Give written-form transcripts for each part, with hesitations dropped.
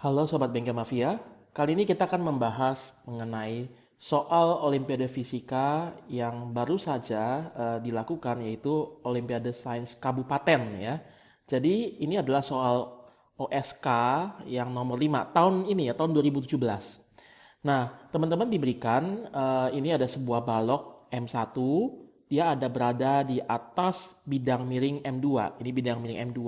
Halo Sobat Bengkel Mafia, kali ini kita akan membahas mengenai soal Olimpiade Fisika yang baru saja dilakukan, yaitu Olimpiade Sains Kabupaten ya. Jadi ini adalah soal OSK yang nomor 5 tahun ini ya, tahun 2017. Nah, teman-teman diberikan ini ada sebuah balok M1, dia ada berada di atas bidang miring M2. Ini bidang miring M2,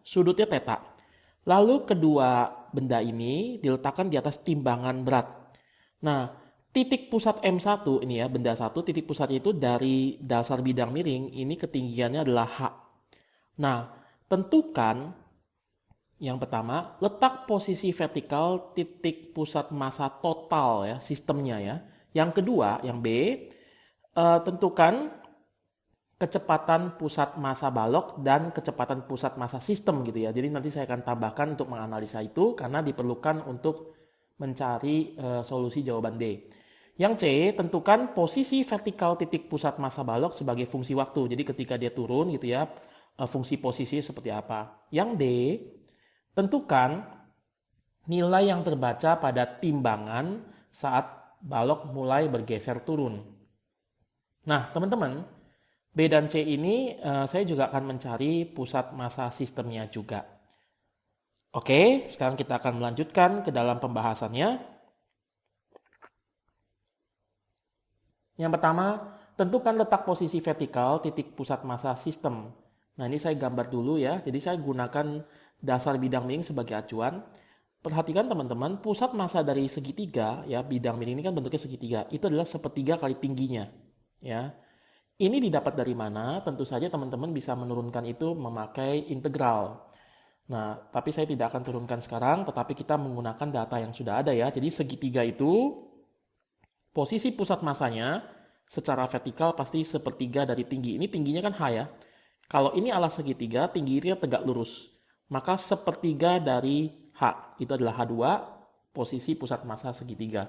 sudutnya theta. Lalu kedua benda ini diletakkan di atas timbangan berat. Nah, titik pusat M1 ini ya, benda satu, titik pusatnya itu dari dasar bidang miring, ini ketinggiannya adalah H. Nah, tentukan yang pertama, letak posisi vertikal titik pusat massa total ya, sistemnya ya. Yang kedua, yang B, tentukan kecepatan pusat massa balok dan kecepatan pusat massa sistem gitu ya. Jadi nanti saya akan tambahkan untuk menganalisa itu karena diperlukan untuk mencari solusi jawaban D. Yang C, tentukan posisi vertikal titik pusat massa balok sebagai fungsi waktu. Jadi ketika dia turun gitu ya, fungsi posisi seperti apa. Yang D, tentukan nilai yang terbaca pada timbangan saat balok mulai bergeser turun. Nah, teman-teman, B dan C ini saya juga akan mencari pusat massa sistemnya juga. Oke, sekarang kita akan melanjutkan ke dalam pembahasannya. Yang pertama, tentukan letak posisi vertikal titik pusat massa sistem. Nah, ini saya gambar dulu ya. Jadi saya gunakan dasar bidang miring sebagai acuan. Perhatikan teman-teman, pusat massa dari segitiga ya, bidang miring ini kan bentuknya segitiga. Itu adalah sepertiga kali tingginya, ya. Ini didapat dari mana? Tentu saja teman-teman bisa menurunkan itu memakai integral. Nah, tapi saya tidak akan turunkan sekarang, tetapi kita menggunakan data yang sudah ada ya. Jadi segitiga itu, posisi pusat massanya secara vertikal pasti sepertiga dari tinggi. Ini tingginya kan H ya. Kalau ini alas segitiga, tingginya tegak lurus. Maka sepertiga dari H, itu adalah H2, posisi pusat massa segitiga.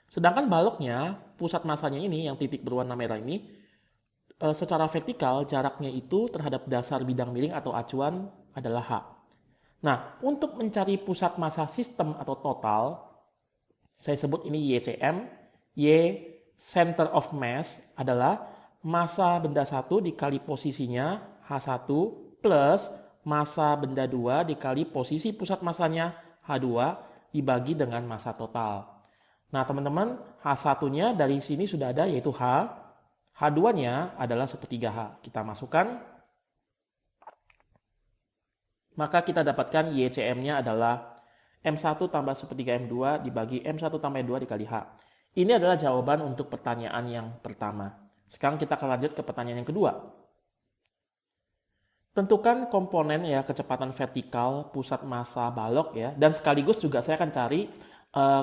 Sedangkan baloknya, pusat massanya ini, yang titik berwarna merah ini, secara vertikal jaraknya itu terhadap dasar bidang miring atau acuan adalah H. Nah, untuk mencari pusat massa sistem atau total, saya sebut ini YCM. Y center of mass adalah massa benda 1 dikali posisinya H1 plus massa benda 2 dikali posisi pusat massanya H2 dibagi dengan massa total. Nah, teman-teman, H1-nya dari sini sudah ada yaitu H. H2-nya adalah sepertiga H. Kita masukkan. Maka kita dapatkan YCM-nya adalah M1 tambah sepertiga M2 dibagi M1 tambah M2 dikali H. Ini adalah jawaban untuk pertanyaan yang pertama. Sekarang kita akan lanjut ke pertanyaan yang kedua. Tentukan komponen ya kecepatan vertikal pusat massa balok ya. Dan sekaligus juga saya akan cari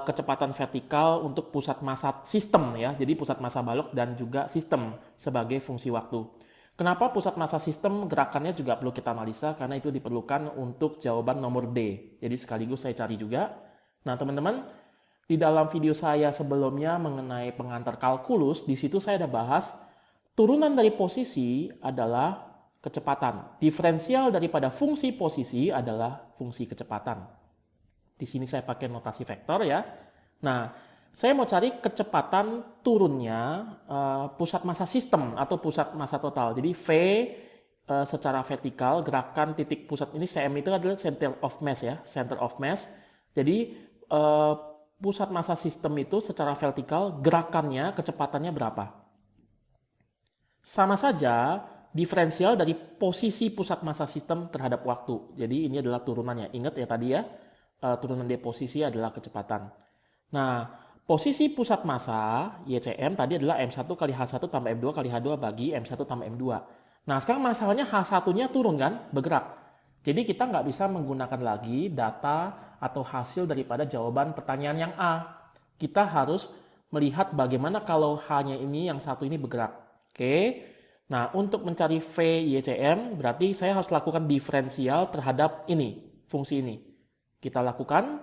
kecepatan vertikal untuk pusat massa sistem ya. Jadi pusat massa balok dan juga sistem sebagai fungsi waktu. Kenapa pusat massa sistem gerakannya juga perlu kita analisa karena itu diperlukan untuk jawaban nomor D. Jadi sekaligus saya cari juga. Nah, teman-teman, di dalam video saya sebelumnya mengenai pengantar kalkulus, di situ saya ada bahas turunan dari posisi adalah kecepatan. Diferensial daripada fungsi posisi adalah fungsi kecepatan. Di sini saya pakai notasi vektor ya. Nah, saya mau cari kecepatan turunnya pusat massa sistem atau pusat massa total. Jadi V secara vertikal gerakan titik pusat ini CM itu adalah center of mass ya, center of mass. Jadi pusat massa sistem itu secara vertikal gerakannya kecepatannya berapa? Sama saja diferensial dari posisi pusat massa sistem terhadap waktu. Jadi ini adalah turunannya. Ingat ya tadi ya. Turunan D posisi adalah kecepatan. Nah, posisi pusat massa YCM tadi adalah M1 kali H1 tambah M2 kali H2 bagi M1 tambah M2. Nah, sekarang masalahnya H1-nya turun kan, bergerak. Jadi kita nggak bisa menggunakan lagi data atau hasil daripada jawaban pertanyaan yang A. Kita harus melihat bagaimana kalau H-nya ini yang satu ini bergerak. Oke. Nah, untuk mencari V YCM berarti saya harus lakukan diferensial terhadap ini, fungsi ini. Kita lakukan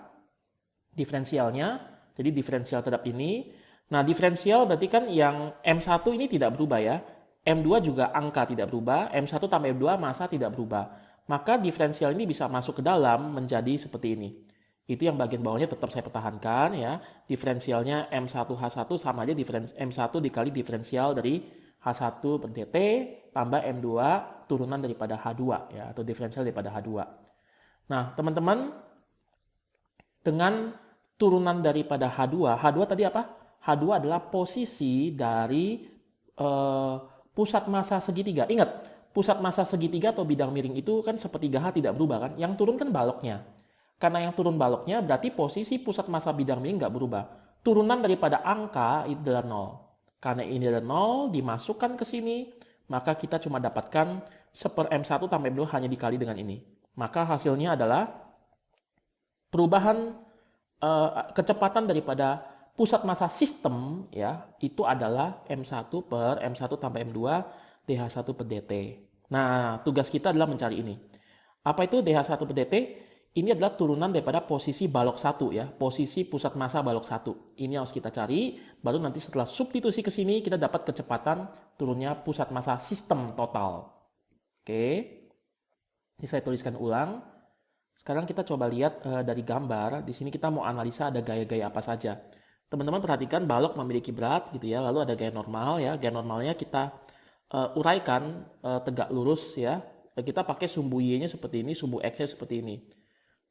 diferensialnya, jadi diferensial terhadap ini. Nah, diferensial berarti kan yang M1 ini tidak berubah ya. M2 juga angka tidak berubah, M1 tambah M2 massa tidak berubah. Maka diferensial ini bisa masuk ke dalam menjadi seperti ini. Itu yang bagian bawahnya tetap saya pertahankan ya. Diferensialnya M1H1 sama aja M1 dikali diferensial dari H1 per dt tambah M2 turunan daripada H2 ya, atau diferensial daripada H2. Nah, teman-teman, dengan turunan daripada H2, H2 tadi apa? H2 adalah posisi dari pusat massa segitiga. Ingat, pusat massa segitiga atau bidang miring itu kan sepertiga H tidak berubah kan? Yang turun kan baloknya. Karena yang turun baloknya berarti posisi pusat massa bidang miring nggak berubah. Turunan daripada angka itu adalah 0. Karena ini adalah 0, dimasukkan ke sini, maka kita cuma dapatkan 1/M1 tambah M2 hanya dikali dengan ini. Maka hasilnya adalah perubahan kecepatan daripada pusat massa sistem ya, itu adalah M1 per M1 tambah M2 dH1 per dt. Nah, tugas kita adalah mencari ini. Apa itu dH1 per dt? Ini adalah turunan daripada posisi balok 1 ya, posisi pusat massa balok 1. Ini harus kita cari, baru nanti setelah substitusi ke sini kita dapat kecepatan turunnya pusat massa sistem total. Oke. Ini saya tuliskan ulang. Sekarang kita coba lihat dari gambar. Di sini kita mau analisa ada gaya-gaya apa saja. Teman-teman perhatikan balok memiliki berat gitu ya, lalu ada gaya normal ya. Gaya normalnya kita uraikan tegak lurus ya. Kita pakai sumbu Y-nya seperti ini, sumbu X-nya seperti ini.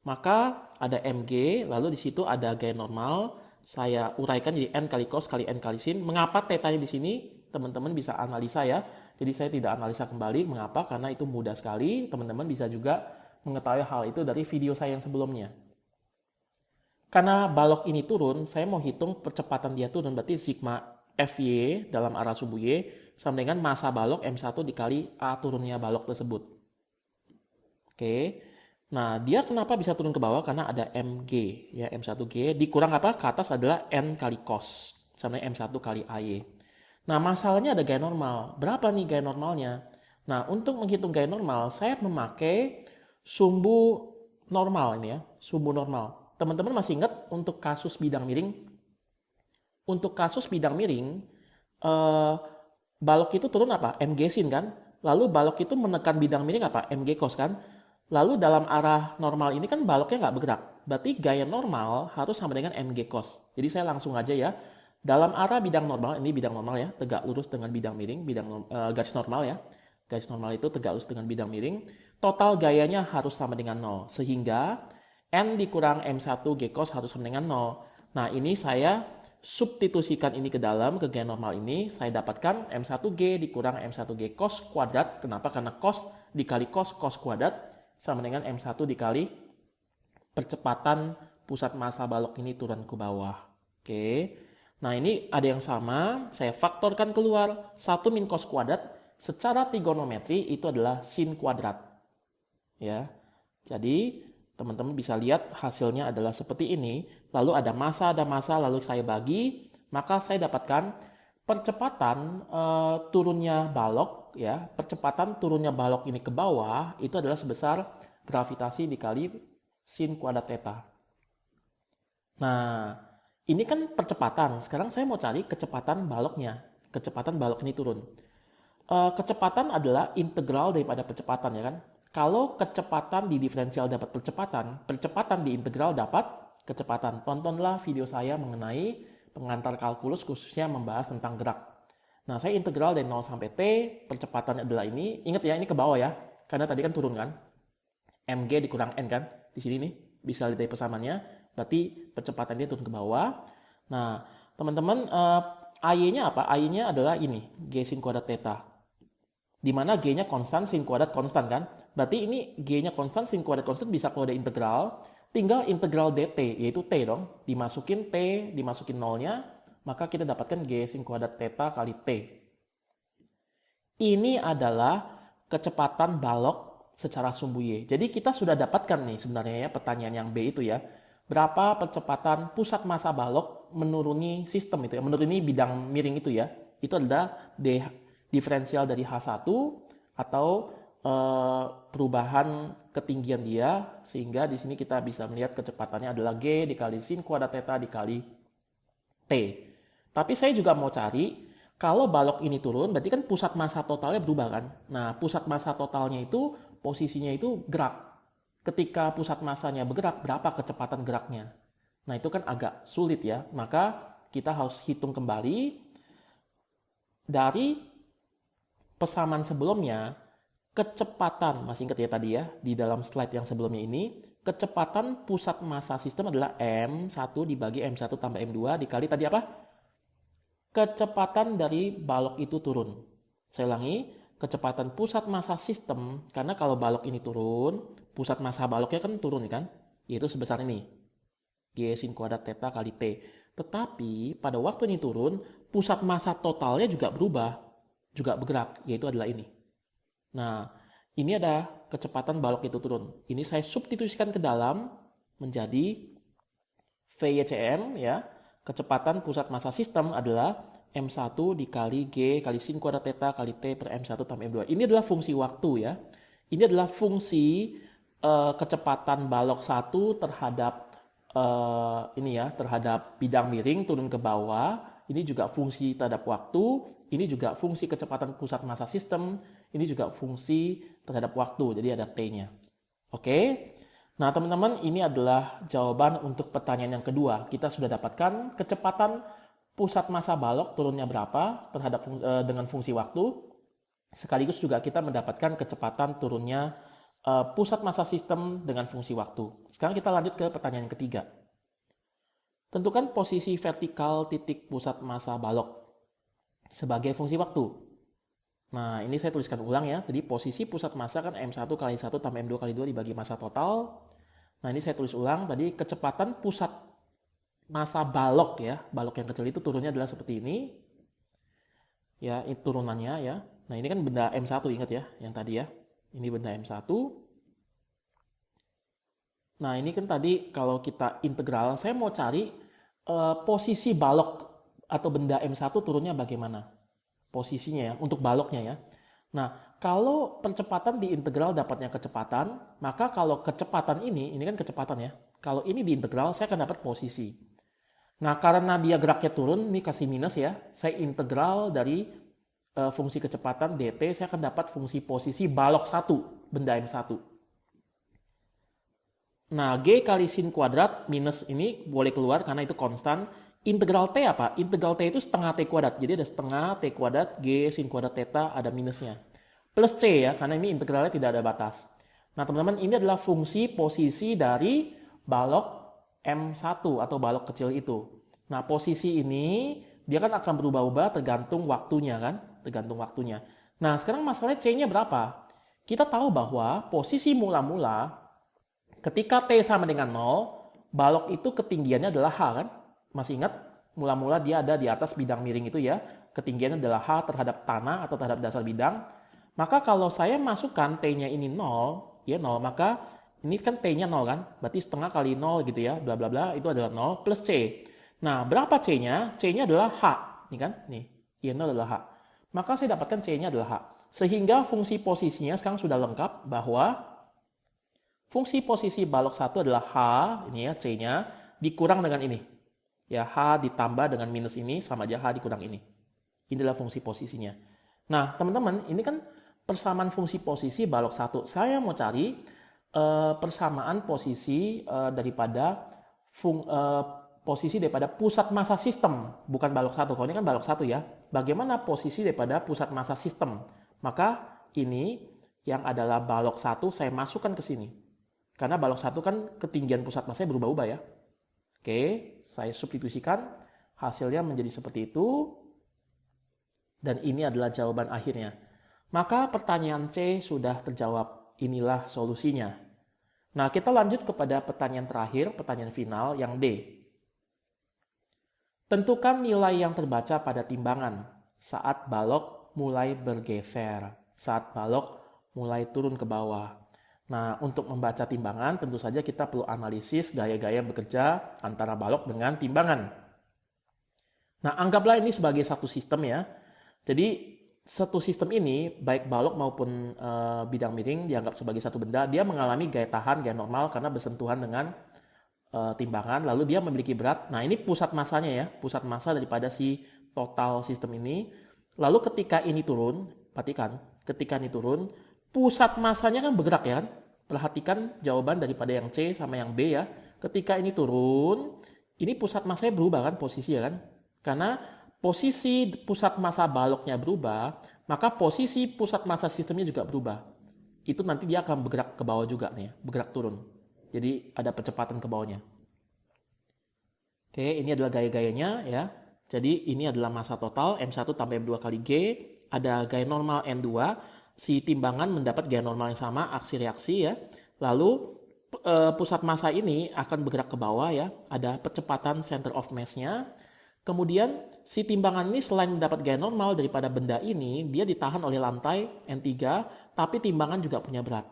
Maka ada mg, lalu di situ ada gaya normal. Saya uraikan jadi n kali cos kali n kali sin. Mengapa tetanya di sini? Teman-teman bisa analisa ya. Jadi saya tidak analisa kembali. Mengapa? Karena itu mudah sekali. Teman-teman bisa juga mengetahui hal itu dari video saya yang sebelumnya. Karena balok ini turun, saya mau hitung percepatan dia turun. Berarti sigma Fy dalam arah sumbu Y sama dengan massa balok M1 dikali A turunnya balok tersebut. Oke. Nah, dia kenapa bisa turun ke bawah? Karena ada mg, ya M1g, dikurang apa? Ke atas adalah n kali cos, sama M1 kali AY. Nah, masalahnya ada gaya normal. Berapa nih gaya normalnya? Nah, untuk menghitung gaya normal, saya memakai sumbu normal ini ya, sumbu normal. Teman-teman masih ingat untuk kasus bidang miring? Untuk kasus bidang miring, balok itu turun apa? Mg sin kan? Lalu balok itu menekan bidang miring apa? Mg cos kan? Lalu dalam arah normal ini kan baloknya nggak bergerak. Berarti gaya normal harus sama dengan mg cos. Jadi saya langsung aja ya. Dalam arah bidang normal, ini bidang normal ya, tegak lurus dengan bidang miring, garis normal ya. Garis normal itu tegak lurus dengan bidang miring. Total gayanya harus sama dengan 0. Sehingga n dikurang m1 g cos harus sama dengan 0. Nah, ini saya substitusikan ini ke dalam, ke gaya normal ini. Saya dapatkan m1g dikurang m1g cos kuadrat. Kenapa? Karena cos dikali cos kuadrat sama dengan M1 dikali percepatan pusat massa balok ini turun ke bawah. Oke. Nah, ini ada yang sama. Saya faktorkan keluar. 1 min cos kuadrat secara trigonometri itu adalah sin kuadrat. Ya. Jadi, teman-teman bisa lihat hasilnya adalah seperti ini. Lalu ada massa, lalu saya bagi. Maka saya dapatkan percepatan turunnya balok ya, percepatan turunnya balok ini ke bawah itu adalah sebesar gravitasi dikali sin kuadrat theta. Nah, ini kan percepatan. Sekarang saya mau cari kecepatan baloknya. Kecepatan balok ini turun. Kecepatan adalah integral daripada percepatan ya kan. Kalau kecepatan di diferensial dapat percepatan, percepatan di integral dapat kecepatan. Tontonlah video saya mengenai pengantar kalkulus khususnya membahas tentang gerak. Nah, saya integral dari 0 sampai T, percepatan adalah ini. Ingat ya, ini ke bawah ya. Karena tadi kan turun kan. Mg dikurang N kan. Di sini nih, bisa lihat dari persamannya. Berarti percepatannya turun ke bawah. Nah, teman-teman, AY-nya apa? AY-nya adalah ini, G sin kuadrat theta. Di mana G-nya konstan, sin kuadrat konstan kan. Berarti ini G-nya konstan, sin kuadrat konstan bisa kalau ada integral. Tinggal integral dt, yaitu t dong. Dimasukin t, dimasukin nolnya, maka kita dapatkan g sin kuadrat theta kali t. Ini adalah kecepatan balok secara sumbu y. Jadi kita sudah dapatkan nih sebenarnya ya pertanyaan yang B itu ya. Berapa percepatan pusat massa balok menuruni sistem itu ya, menuruni bidang miring itu ya. Itu adalah diferensial dari H1 atau perubahan ketinggian dia, sehingga di sini kita bisa melihat kecepatannya adalah G dikali sin kuadrat theta dikali T. Tapi saya juga mau cari, kalau balok ini turun, berarti kan pusat massa totalnya berubah kan? Nah, pusat massa totalnya itu, posisinya itu gerak. ketika pusat massanya bergerak, berapa kecepatan geraknya? Nah, itu kan agak sulit ya. Maka kita harus hitung kembali dari pesanan sebelumnya, kecepatan, masih ingat ya tadi ya, di dalam slide yang sebelumnya ini, kecepatan pusat massa sistem adalah M1 dibagi M1 tambah M2 dikali tadi apa? Kecepatan dari balok itu turun. Saya ulangi, kecepatan pusat massa sistem, karena kalau balok ini turun, pusat massa baloknya kan turun kan, yaitu sebesar ini. G sin kuadrat theta kali T. Tetapi pada waktu ini turun, pusat massa totalnya juga berubah, juga bergerak, yaitu adalah ini. Nah, ini ada kecepatan balok itu turun. Ini saya substitusikan ke dalam menjadi VYCM ya. Kecepatan pusat massa sistem adalah M1 dikali G kali sin kuadrat theta kali T per M1 tambah M2. Ini adalah fungsi waktu ya. Ini adalah fungsi kecepatan balok 1 terhadap terhadap bidang miring turun ke bawah. Ini juga fungsi terhadap waktu. Ini juga fungsi kecepatan pusat massa sistem. Ini juga fungsi terhadap waktu, jadi ada T-nya. Oke, nah teman-teman ini adalah jawaban untuk pertanyaan yang kedua. Kita sudah dapatkan kecepatan pusat massa balok turunnya berapa terhadap dengan fungsi waktu. Sekaligus juga kita mendapatkan kecepatan turunnya pusat massa sistem dengan fungsi waktu. Sekarang kita lanjut ke pertanyaan yang ketiga. Tentukan posisi vertikal titik pusat massa balok sebagai fungsi waktu. Nah, ini saya tuliskan ulang ya. Jadi posisi pusat massa kan M1 kali 1 tambah M2 kali 2 dibagi massa total. Nah, ini saya tulis ulang. Tadi kecepatan pusat massa balok ya. Balok yang kecil itu turunnya adalah seperti ini. Ya, ini turunannya ya. Nah, ini kan benda M1 ingat ya, yang tadi ya. Ini benda M1. Nah, ini kan tadi kalau kita integral, saya mau cari posisi balok atau benda M1 turunnya bagaimana? Posisinya ya, untuk baloknya ya. Nah, kalau percepatan diintegral dapatnya kecepatan, maka kalau kecepatan ini kan kecepatan ya. Kalau ini diintegral, saya akan dapat posisi. Nah, karena dia geraknya turun, ini kasih minus ya. Saya integral dari fungsi kecepatan dt, saya akan dapat fungsi posisi balok 1, benda M1. Nah, G kali sin kuadrat minus ini boleh keluar karena itu konstan. Integral T apa? Integral T itu setengah T kuadrat. Jadi ada setengah T kuadrat, G sin kuadrat theta ada minusnya. Plus C ya, karena ini integralnya tidak ada batas. Nah teman-teman, ini adalah fungsi posisi dari balok M1 atau balok kecil itu. Nah posisi ini, dia kan akan berubah-ubah tergantung waktunya kan? Tergantung waktunya. Nah sekarang masalahnya C-nya berapa? Kita tahu bahwa posisi mula-mula, ketika T sama dengan 0, balok itu ketinggiannya adalah H kan? Masih ingat, mula-mula dia ada di atas bidang miring itu ya, ketinggiannya adalah H terhadap tanah atau terhadap dasar bidang. Maka kalau saya masukkan T-nya ini 0, ya 0, maka ini kan T-nya 0 kan, berarti setengah kali 0 gitu ya, bla bla bla, itu adalah 0 plus C. Nah, berapa C-nya? C-nya adalah H, ini kan, nih, ya 0 adalah H. Maka saya dapatkan C-nya adalah H. Sehingga fungsi posisinya sekarang sudah lengkap bahwa fungsi posisi balok 1 adalah H, ini ya C-nya, dikurang dengan ini. Ya, H ditambah dengan minus ini sama aja H dikurang ini. Ini adalah fungsi posisinya. Nah, teman-teman, ini kan persamaan fungsi posisi balok 1. Saya mau cari persamaan posisi daripada posisi daripada pusat massa sistem, bukan balok 1. Kalau ini kan balok 1 ya. Bagaimana posisi daripada pusat massa sistem? Maka ini yang adalah balok 1 saya masukkan ke sini. Karena balok 1 kan ketinggian pusat massanya berubah-ubah ya. Oke, saya substitusikan, hasilnya menjadi seperti itu, dan ini adalah jawaban akhirnya. Maka pertanyaan C sudah terjawab, inilah solusinya. Nah, kita lanjut kepada pertanyaan terakhir, pertanyaan final yang D. Tentukan nilai yang terbaca pada timbangan saat balok mulai bergeser, saat balok mulai turun ke bawah. Nah, untuk membaca timbangan tentu saja kita perlu analisis gaya-gaya bekerja antara balok dengan timbangan. Nah, anggaplah ini sebagai satu sistem ya. Jadi, satu sistem ini, baik balok maupun bidang miring dianggap sebagai satu benda, dia mengalami gaya tahan, gaya normal karena bersentuhan dengan timbangan, lalu dia memiliki berat. Nah, ini pusat massanya ya, pusat massa daripada si total sistem ini. Lalu ketika ini turun, perhatikan, ketika ini turun, pusat massanya kan bergerak ya kan? Perhatikan jawaban daripada yang C sama yang B ya. Ketika ini turun, ini pusat masanya berubah kan posisi ya kan? Karena posisi pusat massa baloknya berubah, maka posisi pusat massa sistemnya juga berubah. Itu nanti dia akan bergerak ke bawah juga nih ya, bergerak turun. Jadi ada percepatan ke bawahnya. Oke, ini adalah gaya-gayanya ya. Jadi ini adalah massa total M1 tambah M2 kali G, ada gaya normal N2, si timbangan mendapat gaya normal yang sama, aksi reaksi ya. Lalu pusat massa ini akan bergerak ke bawah ya, ada percepatan center of mass-nya. Kemudian si timbangan ini selain mendapat gaya normal daripada benda ini, dia ditahan oleh lantai N3, tapi timbangan juga punya berat.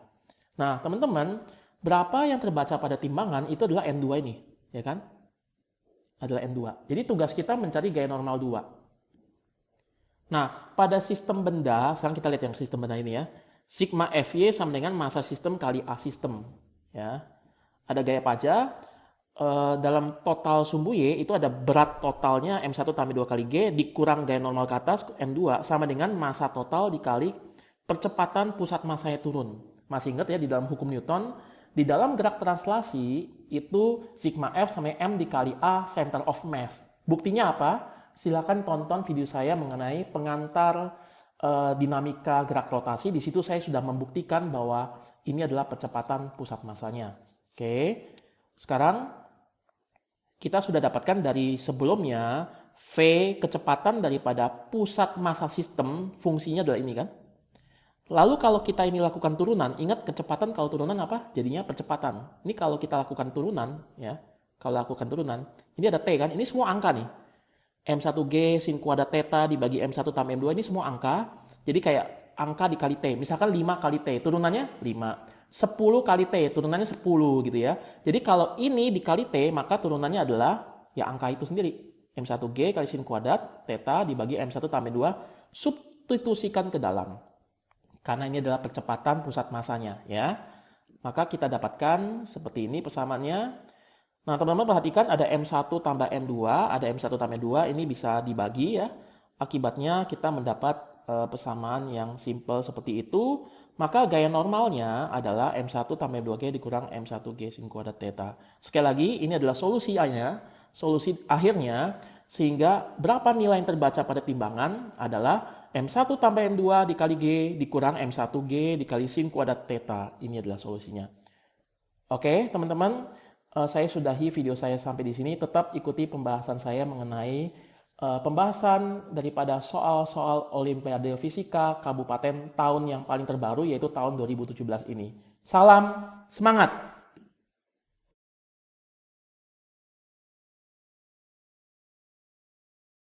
Nah teman-teman, berapa yang terbaca pada timbangan itu adalah N2 ini, ya kan? Adalah N2. Jadi tugas kita mencari gaya normal 2. Nah, pada sistem benda, sekarang kita lihat yang sistem benda ini ya. Sigma Fy sama dengan massa sistem kali A sistem. Ya. Ada gaya paja, dalam total sumbu Y itu ada berat totalnya M1 tambah 2 kali G dikurang gaya normal ke atas M2 sama dengan massa total dikali percepatan pusat massanya turun. Masih ingat ya di dalam hukum Newton, di dalam gerak translasi itu sigma F sama M dikali A center of mass. Buktinya apa? Silakan tonton video saya mengenai pengantar dinamika gerak rotasi. Di situ saya sudah membuktikan bahwa ini adalah percepatan pusat massanya. Oke. Sekarang kita sudah dapatkan dari sebelumnya V kecepatan daripada pusat massa sistem fungsinya adalah ini kan. Lalu kalau kita ini lakukan turunan, ingat kecepatan kalau turunan apa? Jadinya percepatan. Ini kalau kita lakukan turunan, ya, kalau lakukan turunan, ini ada T kan? Ini semua angka nih. M1G sin kuadrat theta dibagi M1 tambah M2 ini semua angka. Jadi kayak angka dikali T. Misalkan 5 kali T, turunannya 5. 10 kali T, turunannya 10 gitu ya. Jadi kalau ini dikali T, maka turunannya adalah ya angka itu sendiri. M1G kali sin kuadrat theta dibagi M1 tambah M2, substitusikan ke dalam. Karena ini adalah percepatan pusat massanya ya. Maka kita dapatkan seperti ini persamaannya. Nah teman-teman perhatikan ada M1 tambah M2, ada M1 tambah M2, ini bisa dibagi ya. Akibatnya kita mendapat persamaan yang simple seperti itu. Maka gaya normalnya adalah M1 tambah M2G dikurang M1G sin kuadrat theta. Sekali lagi ini adalah solusinya, solusi akhirnya. Sehingga berapa nilai yang terbaca pada timbangan adalah M1 tambah M2 dikali G dikurang M1G dikali sin kuadrat theta. Ini adalah solusinya. Oke, teman-teman, saya sudahi video saya sampai di sini. Tetap ikuti pembahasan saya mengenai pembahasan daripada soal-soal Olimpiade Fisika Kabupaten tahun yang paling terbaru yaitu tahun 2017 ini. Salam semangat!